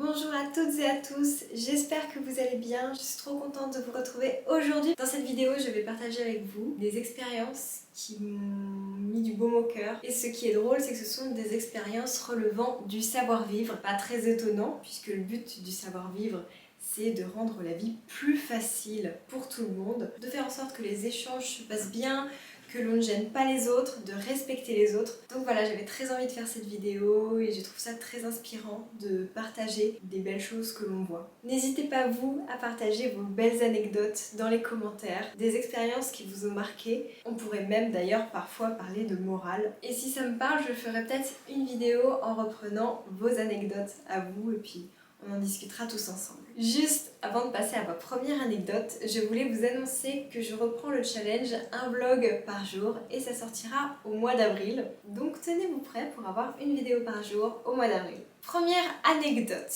Bonjour à toutes et à tous, j'espère que vous allez bien. Je suis trop contente de vous retrouver aujourd'hui. Dans cette vidéo, je vais partager avec vous des expériences qui m'ont mis du baume au cœur. Et ce qui est drôle, c'est que ce sont des expériences relevant du savoir-vivre. Pas très étonnant, puisque le but du savoir-vivre, c'est de rendre la vie plus facile pour tout le monde, de faire en sorte que les échanges se passent bien, que l'on ne gêne pas les autres, de respecter les autres. Donc voilà, j'avais très envie de faire cette vidéo et je trouve ça très inspirant de partager des belles choses que l'on voit. N'hésitez pas vous à partager vos belles anecdotes dans les commentaires, des expériences qui vous ont marqué. On pourrait même d'ailleurs parfois parler de morale. Et si ça me parle, je ferai peut-être une vidéo en reprenant vos anecdotes à vous et puis on en discutera tous ensemble. Juste avant de passer à ma première anecdote, je voulais vous annoncer que je reprends le challenge un vlog par jour et ça sortira au mois d'avril. Donc tenez-vous prêts pour avoir une vidéo par jour au mois d'avril. Première anecdote.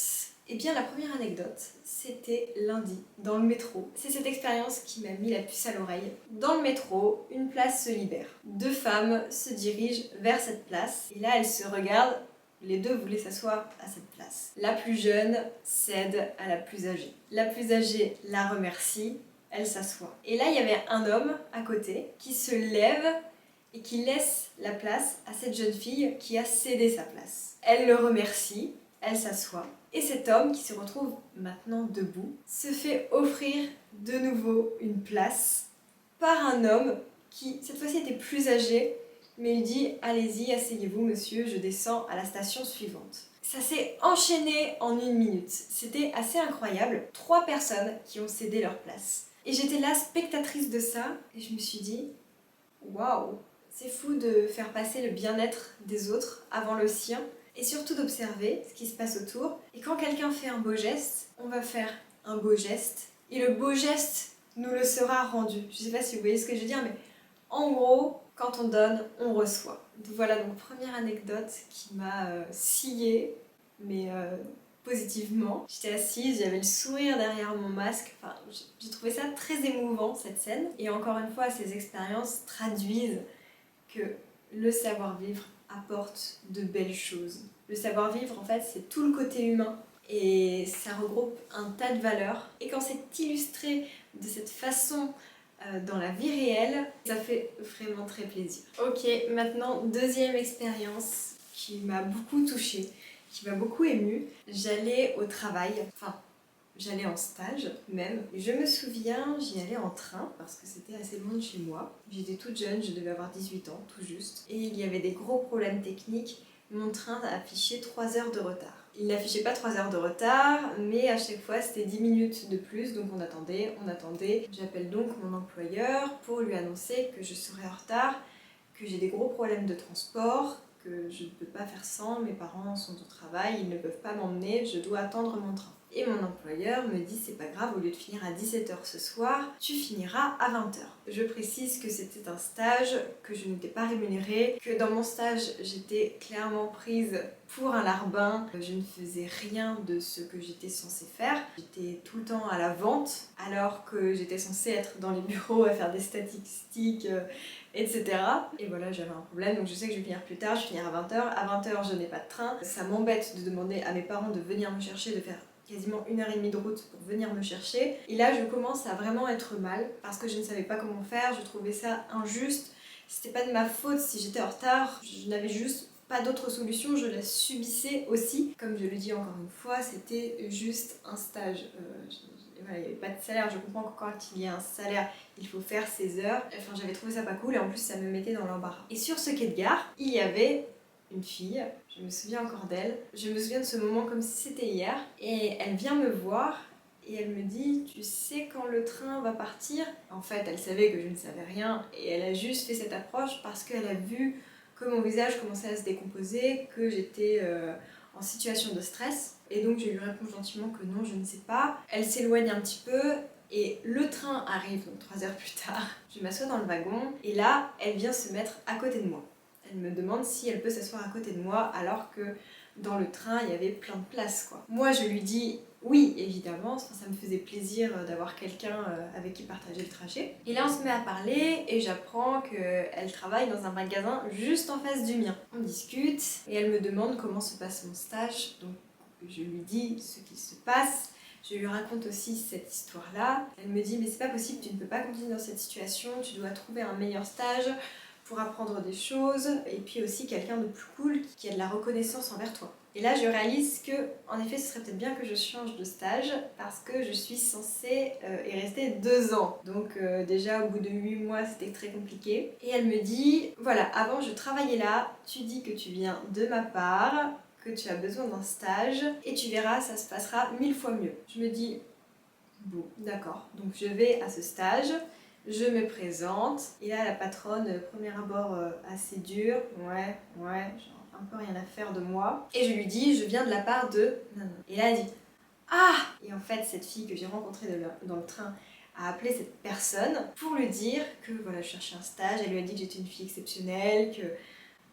Eh bien la première anecdote, c'était lundi, dans le métro. C'est cette expérience qui m'a mis la puce à l'oreille. Dans le métro, une place se libère. Deux femmes se dirigent vers cette place et là elles se regardent. Les deux voulaient s'asseoir à cette place. La plus jeune cède à la plus âgée. La plus âgée la remercie, elle s'assoit. Et là, il y avait un homme à côté qui se lève et qui laisse la place à cette jeune fille qui a cédé sa place. Elle le remercie, elle s'assoit. Et cet homme, qui se retrouve maintenant debout, se fait offrir de nouveau une place par un homme qui, cette fois-ci, était plus âgé, mais il dit « Allez-y, asseyez-vous monsieur, je descends à la station suivante ». Ça s'est enchaîné en une minute. C'était assez incroyable. 3 personnes qui ont cédé leur place. Et j'étais là, spectatrice de ça, et je me suis dit « Waouh, c'est fou de faire passer le bien-être des autres avant le sien, et surtout d'observer ce qui se passe autour. Et quand quelqu'un fait un beau geste, on va faire un beau geste, et le beau geste nous le sera rendu. » Je sais pas si vous voyez ce que je veux dire, mais en gros, quand on donne, on reçoit. Voilà donc première anecdote qui m'a sciée, mais positivement. J'étais assise, j'avais le sourire derrière mon masque. Enfin, j'ai trouvé ça très émouvant cette scène. Et encore une fois, ces expériences traduisent que le savoir-vivre apporte de belles choses. Le savoir-vivre, en fait, c'est tout le côté humain. Et ça regroupe un tas de valeurs. Et quand c'est illustré de cette façon dans la vie réelle, ça fait vraiment très plaisir. Ok, maintenant deuxième expérience qui m'a beaucoup touchée, qui m'a beaucoup émue. J'allais au travail, j'allais en stage même. Et je me souviens, j'y allais en train parce que c'était assez loin de chez moi. J'étais toute jeune, je devais avoir 18 ans tout juste. Et il y avait des gros problèmes techniques. Mon train affichait 3 heures de retard. Il n'affichait pas 3 heures de retard, mais à chaque fois c'était 10 minutes de plus, donc on attendait. J'appelle donc mon employeur pour lui annoncer que je serai en retard, que j'ai des gros problèmes de transport, que je ne peux pas faire sans, mes parents sont au travail, ils ne peuvent pas m'emmener, je dois attendre mon train. Et mon employeur me dit c'est pas grave, au lieu de finir à 17 h ce soir, tu finiras à 20 h. Je précise que c'était un stage, que je n'étais pas rémunérée, que dans mon stage j'étais clairement prise pour un larbin. Je ne faisais rien de ce que j'étais censée faire. J'étais tout le temps à la vente alors que j'étais censée être dans les bureaux à faire des statistiques, etc. Et voilà, j'avais un problème, donc je sais que je vais finir plus tard, je vais finir à 20 h. À 20 h, je n'ai pas de train. Ça m'embête de demander à mes parents de venir me chercher, de faire quasiment 1h30 de route pour venir me chercher. Et là, je commence à vraiment être mal parce que je ne savais pas comment faire, je trouvais ça injuste. C'était pas de ma faute si j'étais en retard, je n'avais juste pas d'autre solution, je la subissais aussi. Comme je le dis encore une fois, c'était juste un stage. Il n'y avait pas de salaire, je comprends que quand il y a un salaire, il faut faire ses heures. Enfin, j'avais trouvé ça pas cool et en plus ça me mettait dans l'embarras. Et sur ce quai de gare, il y avait une fille, je me souviens encore d'elle. Je me souviens de ce moment comme si c'était hier. Et elle vient me voir et elle me dit « Tu sais quand le train va partir ?» En fait, elle savait que je ne savais rien et elle a juste fait cette approche parce qu'elle a vu que mon visage commençait à se décomposer, que j'étais en situation de stress. Et donc je lui réponds gentiment que non, je ne sais pas. Elle s'éloigne un petit peu et le train arrive, donc 3 heures plus tard. Je m'assois dans le wagon et là, elle vient se mettre à côté de moi. Elle me demande si elle peut s'asseoir à côté de moi alors que dans le train, il y avait plein de places, quoi. Moi, je lui dis oui, évidemment, ça me faisait plaisir d'avoir quelqu'un avec qui partager le trajet. Et là, on se met à parler et j'apprends qu'elle travaille dans un magasin juste en face du mien. On discute et elle me demande comment se passe mon stage. Donc, je lui dis ce qui se passe. Je lui raconte aussi cette histoire-là. Elle me dit mais c'est pas possible, tu ne peux pas continuer dans cette situation, tu dois trouver un meilleur stage pour apprendre des choses et puis aussi quelqu'un de plus cool qui a de la reconnaissance envers toi. Et là je réalise que en effet ce serait peut-être bien que je change de stage parce que je suis censée y rester 2 ans. Donc déjà au bout de 8 mois c'était très compliqué. Et elle me dit voilà, avant je travaillais là, tu dis que tu viens de ma part, que tu as besoin d'un stage et tu verras ça se passera 1000 fois mieux. Je me dis bon d'accord, donc je vais à ce stage. Je me présente, et là la patronne, premier abord assez dur, ouais, genre un peu rien à faire de moi. Et je lui dis, je viens de la part de... Non. Et là elle dit, ah! Et en fait cette fille que j'ai rencontrée dans le train a appelé cette personne pour lui dire que voilà, je cherchais un stage, elle lui a dit que j'étais une fille exceptionnelle, que...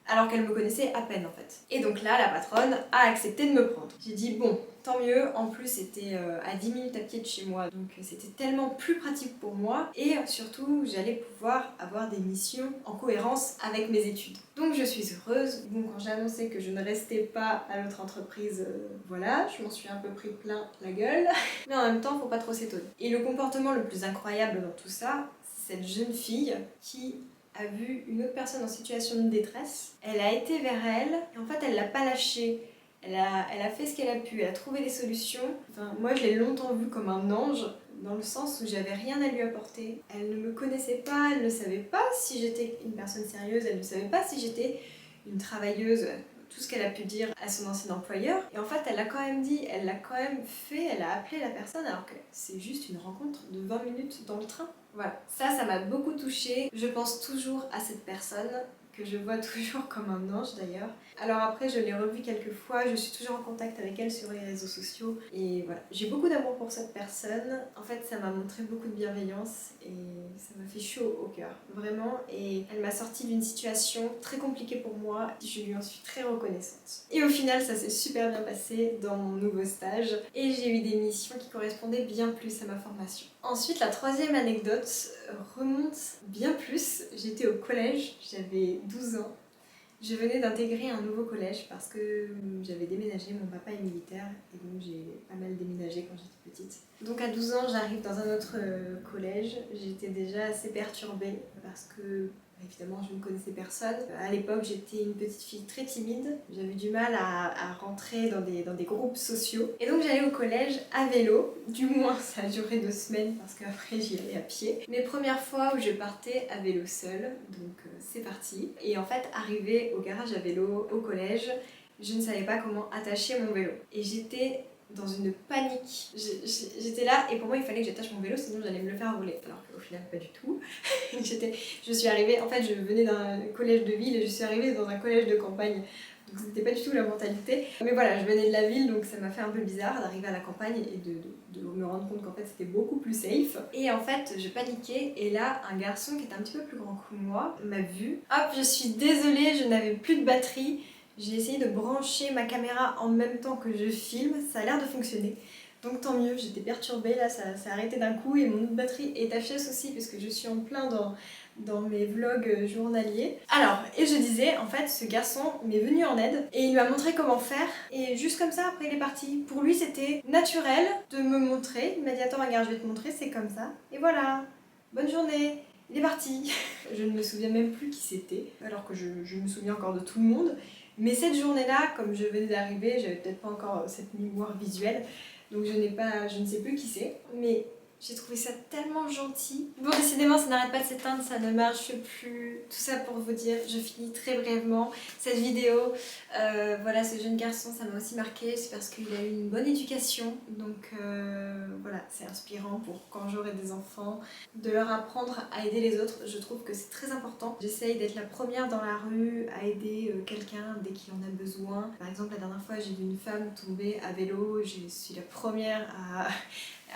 alors qu'elle me connaissait à peine en fait. Et donc là la patronne a accepté de me prendre. J'ai dit bon, tant mieux, en plus c'était à 10 minutes à pied de chez moi, donc c'était tellement plus pratique pour moi et surtout j'allais pouvoir avoir des missions en cohérence avec mes études. Donc je suis heureuse. Bon, quand j'ai annoncé que je ne restais pas à l'autre entreprise, voilà, je m'en suis un peu pris plein la gueule, mais en même temps faut pas trop s'étonner. Et le comportement le plus incroyable dans tout ça, c'est cette jeune fille qui a vu une autre personne en situation de détresse, elle a été vers elle et en fait elle l'a pas lâchée. Elle a fait ce qu'elle a pu, elle a trouvé des solutions. Enfin, moi je l'ai longtemps vue comme un ange, dans le sens où j'avais rien à lui apporter. Elle ne me connaissait pas, elle ne savait pas si j'étais une personne sérieuse, elle ne savait pas si j'étais une travailleuse, tout ce qu'elle a pu dire à son ancien employeur. Et en fait elle l'a quand même dit, elle l'a quand même fait, elle a appelé la personne alors que c'est juste une rencontre de 20 minutes dans le train. Voilà, ça m'a beaucoup touchée. Je pense toujours à cette personne, que je vois toujours comme un ange d'ailleurs. Alors après je l'ai revue quelques fois, je suis toujours en contact avec elle sur les réseaux sociaux et voilà, j'ai beaucoup d'amour pour cette personne. En fait ça m'a montré beaucoup de bienveillance et ça m'a fait chaud au cœur, vraiment, et elle m'a sortie d'une situation très compliquée pour moi, je lui en suis très reconnaissante. Et au final ça s'est super bien passé dans mon nouveau stage et j'ai eu des missions qui correspondaient bien plus à ma formation. Ensuite la troisième anecdote remonte bien plus, j'étais au collège, j'avais 12 ans. Je venais d'intégrer un nouveau collège parce que j'avais déménagé, mon papa est militaire et donc j'ai pas mal déménagé quand j'étais petite. Donc à 12 ans j'arrive dans un autre collège, j'étais déjà assez perturbée parce que évidemment je ne connaissais personne. À l'époque j'étais une petite fille très timide, j'avais du mal à rentrer dans des groupes sociaux. Et donc j'allais au collège à vélo, du moins ça a duré 2 semaines parce qu'après j'y allais à pied. Mes premières fois où je partais à vélo seule, donc c'est parti. Et en fait arrivé au garage à vélo, au collège, je ne savais pas comment attacher mon vélo. Et j'étais dans une panique. J'étais là et pour moi il fallait que j'attache mon vélo sinon j'allais me le faire voler. Alors qu'au final pas du tout. Je suis arrivée, en fait je venais d'un collège de ville et je suis arrivée dans un collège de campagne. Donc c'était pas du tout la mentalité. Mais voilà, je venais de la ville donc ça m'a fait un peu bizarre d'arriver à la campagne et de me rendre compte qu'en fait c'était beaucoup plus safe. Et en fait je paniquais et là un garçon qui était un petit peu plus grand que moi m'a vu. Hop, je suis désolée, je n'avais plus de batterie. J'ai essayé de brancher ma caméra en même temps que je filme, ça a l'air de fonctionner. Donc tant mieux, j'étais perturbée, là ça s'est arrêté d'un coup et mon batterie est HS aussi puisque je suis en plein dans mes vlogs journaliers. Alors, et je disais, en fait ce garçon m'est venu en aide et il m'a montré comment faire et juste comme ça après il est parti. Pour lui c'était naturel de me montrer, il m'a dit attends regarde je vais te montrer, c'est comme ça. Et voilà, bonne journée, il est parti. Je ne me souviens même plus qui c'était alors que je me souviens encore de tout le monde. Mais cette journée-là, comme je venais d'arriver, j'avais peut-être pas encore cette mémoire visuelle, donc je ne sais plus qui c'est, mais j'ai trouvé ça tellement gentil. Bon, décidément, ça n'arrête pas de s'éteindre, ça ne marche plus. Tout ça pour vous dire, je finis très brièvement cette vidéo. Voilà, ce jeune garçon, ça m'a aussi marqué, c'est parce qu'il a eu une bonne éducation. Donc voilà, c'est inspirant pour quand j'aurai des enfants, de leur apprendre à aider les autres. Je trouve que c'est très important. J'essaye d'être la première dans la rue à aider quelqu'un dès qu'il en a besoin. Par exemple, la dernière fois, j'ai vu une femme tomber à vélo. Je suis la première à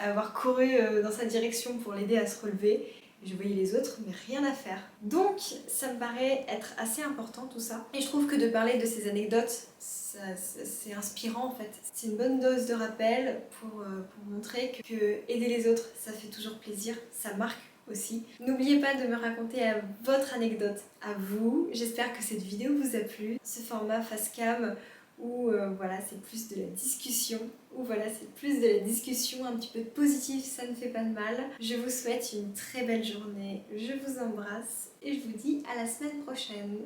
avoir couru dans sa direction pour l'aider à se relever. Je voyais les autres, mais rien à faire. Donc, ça me paraît être assez important tout ça. Et je trouve que de parler de ces anecdotes, c'est inspirant en fait. C'est une bonne dose de rappel pour montrer que aider les autres, ça fait toujours plaisir, ça marque aussi. N'oubliez pas de me raconter votre anecdote à vous. J'espère que cette vidéo vous a plu. Ce format face cam ou voilà, c'est plus de la discussion, ou voilà, c'est plus de la discussion, un petit peu de positif, ça ne fait pas de mal. Je vous souhaite une très belle journée, je vous embrasse et je vous dis à la semaine prochaine.